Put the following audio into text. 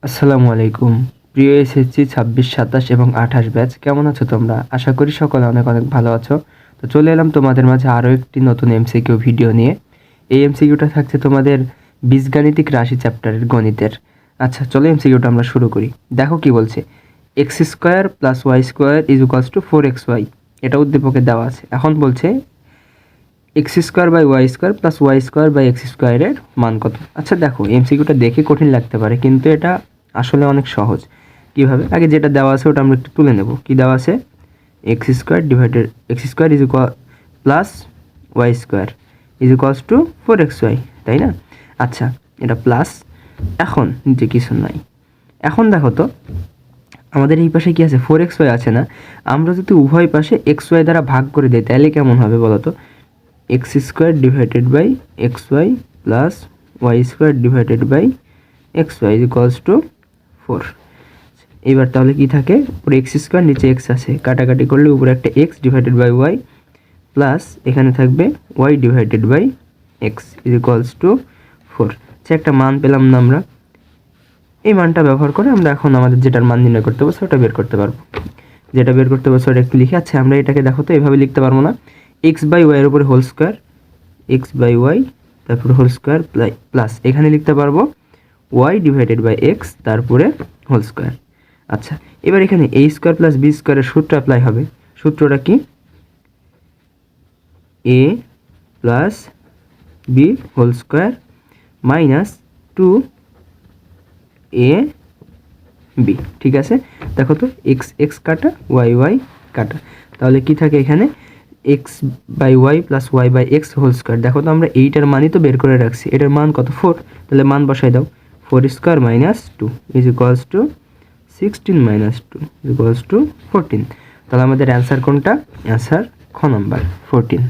আসসালামু আলাইকুম। প্রিয় এসএসসি 26, 27 এবং 28 ব্যাচ, কেমন আছো তোমরা? আশা করি সকলে অনেক অনেক ভালো আছো। তো চলে এলাম তোমাদের মাঝে আরও একটি নতুন এমসিকিউ ভিডিও নিয়ে। এই এমসিকিউটা থাকছে তোমাদের বীজগাণিতিক রাশি চ্যাপ্টারের গণিতের। আচ্ছা, চলো এমসিকিউটা আমরা শুরু করি। দেখো কি বলছে, X square plus Y square is equals to 4xy। এটা উদ্দীপকে দেওয়া আছে। এখন বলছে X square by Y square plus Y square by X স্কোয়ারের মান কত? আচ্ছা দেখো, এমসিকিউটা দেখে কঠিন লাগতে পারে, কিন্তু এটা আসলে অনেক সহজ। কীভাবে? আগে যেটা দেওয়া আছে ওটা আমরা একটু তুলে নেব। কী দেওয়া আছে? X square is equal plus Y square is equals to 4xy, তাই না? আচ্ছা, এটা প্লাস, এখন নিচে কিছু নাই। এখন দেখো তো, আমাদের এই পাশে কী আছে? 4xy আছে না? আমরা যদি উভয় পাশে xy দ্বারা ভাগ করে দিই তাহলে কেমন হবে বলো তো? X square divided by X Y plus Y square divided by X Y is equals to 4। এবার তাহলে কি থাকে? উপরে এক্স স্কোয়ার, নিচে এক্স আছে, কাটাকাটি করলে উপরে একটা X divided by Y plus এখানে থাকবে Y divided by X is equals to 4। সে একটা মান পেলাম না আমরা? এই মানটা ব্যবহার করে আমরা এখন আমাদের যেটার মান নির্ণয় করতে পারবো সেটা বের করতে পারবো। যেটা বের করতে পারবো সেটা একটু লিখে, আচ্ছা আমরা এটাকে দেখো তো এভাবে লিখতে পারবো না? এক্স বাই ওয়াইয়ের উপরে whole square, X by Y তারপরে হোল স্কোয়ার প্লাস এখানে লিখতে পারবো ওয়াই ডিভাইডেড বাই এক্স তারপরে হোল স্কোয়ার। আচ্ছা, এবার এখানে এ স্কোয়ার প্লাস বি স্কোয়ারের সূত্র অ্যাপ্লাই হবে। সূত্রটা কি? A plus B whole square minus 2 A B. ঠিক আছে, দেখো তো, এক্স এক্স কাটা ওয়াই ওয়াই কাটা, তাহলে কি থাকে এখানে? X by Y plus y by x whole square. দেখো তো, আমরা এইটার মানই তো বের করে রাখছি। এটার মান কত? 4। তাহলে মান বসাই দাও। 4 square minus 2 is equals two 16 minus 2 is equals two 14। তাহলে আমাদের অ্যান্সার কোনটা? অ্যান্সার খ নাম্বার 14।